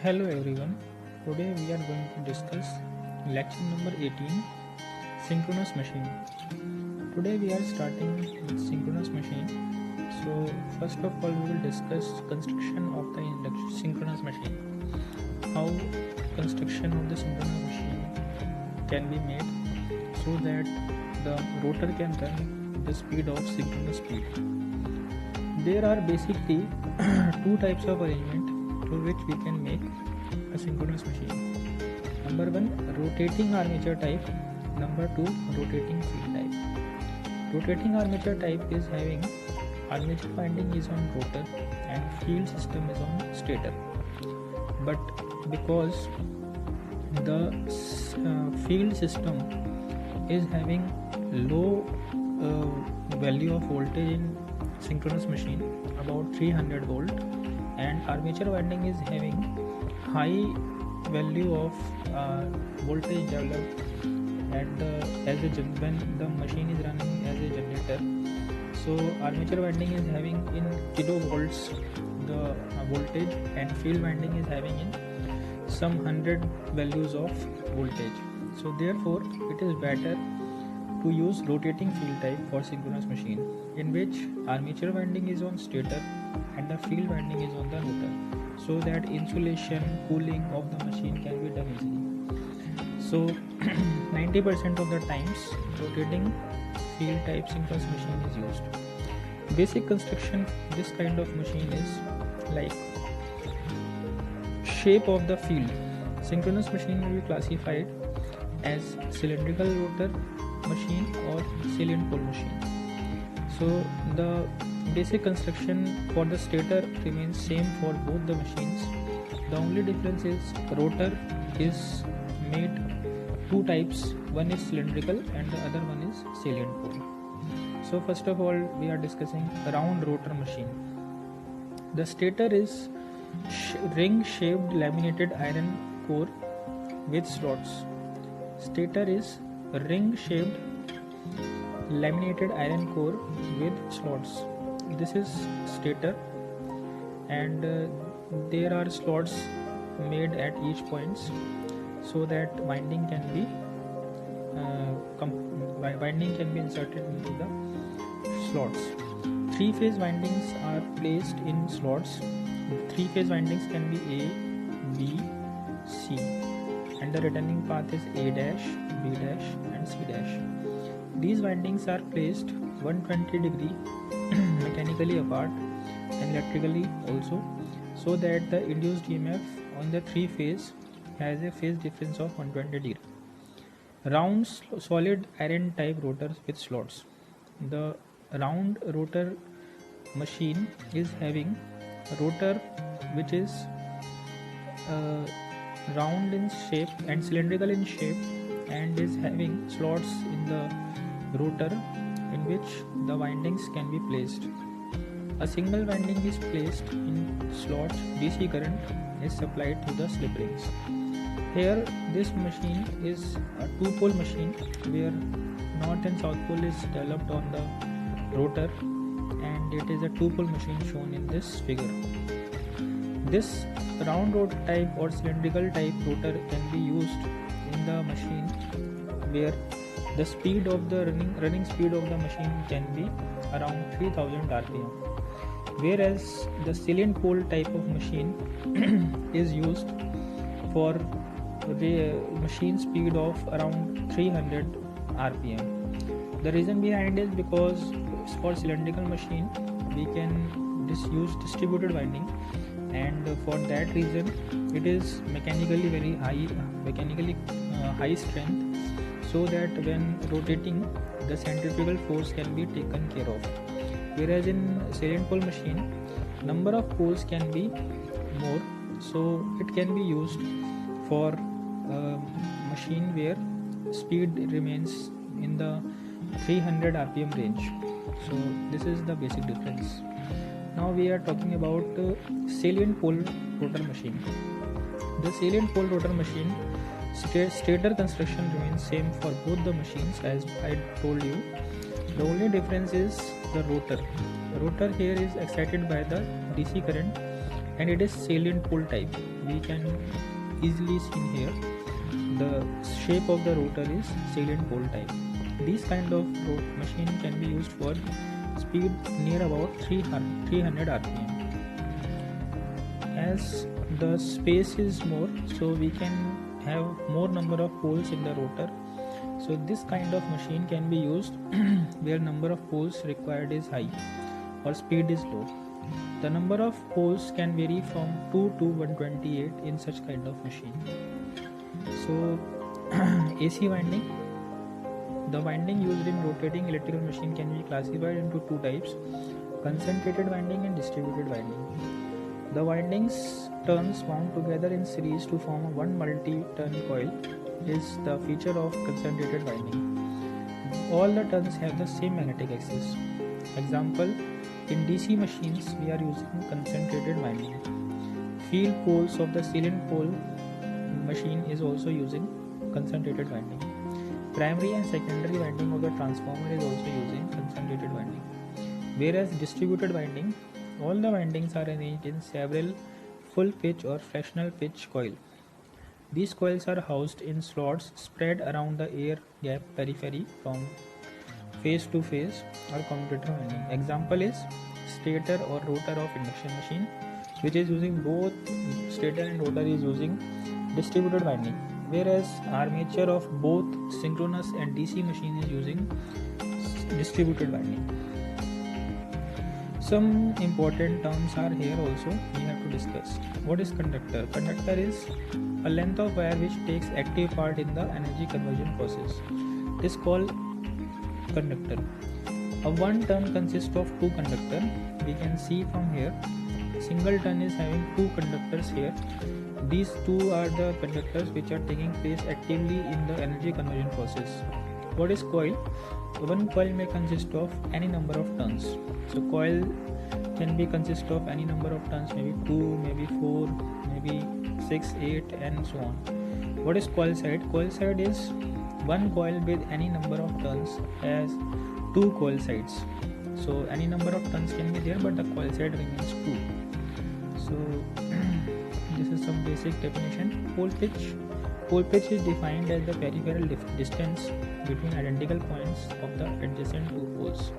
Hello everyone. Today we are going to discuss lecture number 18, synchronous machine. Today we are starting with synchronous machine. So first of all we will discuss construction of the synchronous machine. How construction of the synchronous machine can be made so that the rotor can run the speed of synchronous speed. There are basically two types of arrangement through which we can make a synchronous machine. Number one, rotating armature type. Number two, rotating field type. Rotating armature type is having armature winding is on rotor and field system is on stator. But because the field system is having low value of voltage in synchronous machine, about 300 volt, and armature winding is having high value of voltage developed when the machine is running as a generator. So armature winding is having in kilovolts the voltage, and field winding is having in some 100 values of voltage. So therefore it is better to use rotating field type for synchronous machine, in which armature winding is on stator and the field winding is on the rotor, so that insulation, cooling of the machine can be done easily. So 90% of the times rotating field type synchronous machine is used. Basic construction this kind of machine is like shape of the field. Synchronous machine will be classified as cylindrical rotor machine or salient pole machine. So the basic construction for the stator remains same for both the machines. The only difference is rotor is made two types, one is cylindrical and the other one is salient pole. So first of all we are discussing round rotor machine. The stator is ring shaped laminated iron core with slots. Stator is ring shaped laminated iron core with slots. This is stator, and there are slots made at each points so that winding can be inserted into the slots. Three-phase windings are placed in slots. Three-phase windings can be A, B, C, and the returning path is A dash, B dash and C dash. These windings are placed 120 degree mechanically apart and electrically also, so that the induced EMF on the three phase has a phase difference of 120 degree. Round solid iron type rotors with slots. The round rotor machine is having rotor which is round in shape and cylindrical in shape, and is having slots in the rotor in which the windings can be placed. A single winding is placed in slot. DC current is supplied to the slip rings. Here this machine is a two-pole machine where north and south pole is developed on the rotor, and it is a two-pole machine shown in this figure. This round rotor type or cylindrical type rotor can be used in the machine where the speed of the running speed of the machine can be around 3000 rpm, whereas the salient pole type of machine is used for the machine speed of around 300 rpm. The reason behind is because for cylindrical machine we can use distributed winding, and for that reason it is mechanically very high strength, so that when rotating the centrifugal force can be taken care of. Whereas in salient pole machine number of poles can be more, so it can be used for machine where speed remains in the 300 rpm range. So this is the basic difference. Now we are talking about salient pole rotor machine. The salient pole rotor machine stator construction remains same for both the machines as I told you. The only difference is the rotor. The rotor here is excited by the DC current, and it is salient pole type. We can easily see here the shape of the rotor is salient pole type. This kind of machine can be used for speed near about 300 rpm. As the space is more, so we can have more number of poles in the rotor. So this kind of machine can be used where number of poles required is high or speed is low. The number of poles can vary from 2 to 128 in such kind of machine. So AC winding. The winding used in rotating electrical machine can be classified into two types: concentrated winding and distributed winding. The windings turns wound together in series to form a one multi-turn coil is the feature of concentrated winding. All the turns have the same magnetic axis. Example, in DC machines we are using concentrated winding. Field poles of the salient pole machine is also using concentrated winding. Primary and secondary winding of the transformer is also using concentrated winding. Whereas distributed winding, all the windings are arranged in several full pitch or fractional pitch coil. These coils are housed in slots spread around the air gap periphery from phase to phase or commutator winding. Example is stator or rotor of induction machine, which is using both stator and rotor is using distributed winding, whereas armature of both synchronous and DC machine is using distributed winding. Some important terms are here also we have to discuss. What is conductor? Conductor is a length of wire which takes active part in the energy conversion process. It is called conductor. A one turn consists of two conductors. We can see from here, single turn is having two conductors here. These two are the conductors which are taking place actively in the energy conversion process. What is coil? One coil may consist of any number of turns. So coil can be consist of any number of turns, maybe 2, maybe 4, maybe 6, 8 and so on. What is coil side? Coil side is one coil with any number of turns has two coil sides. So any number of turns can be there, but the coil side remains 2. So this is some basic definition. Pole pitch. Pole pitch is defined as the peripheral distance between identical points of the adjacent two poles.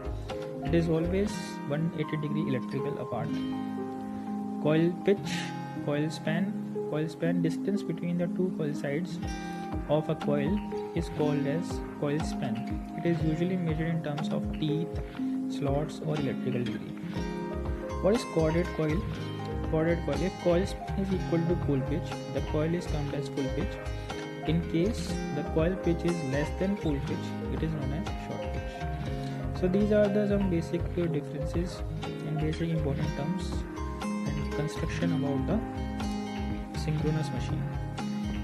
It is always 180 degree electrical apart. Coil pitch, coil span. Coil span, distance between the two coil sides of a coil is called as coil span. It is usually measured in terms of teeth, slots or electrical degree. What is chorded coil? Chorded coil. If coil span is equal to pole pitch, the coil is termed as full pitch. In case the coil pitch is less than pole pitch, it is known as short pitch. So these are some basic differences and basic important terms and construction about the synchronous machine.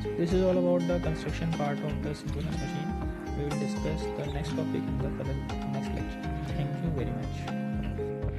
So this is all about the construction part of the synchronous machine. We will discuss the next topic in the next lecture. Thank you very much.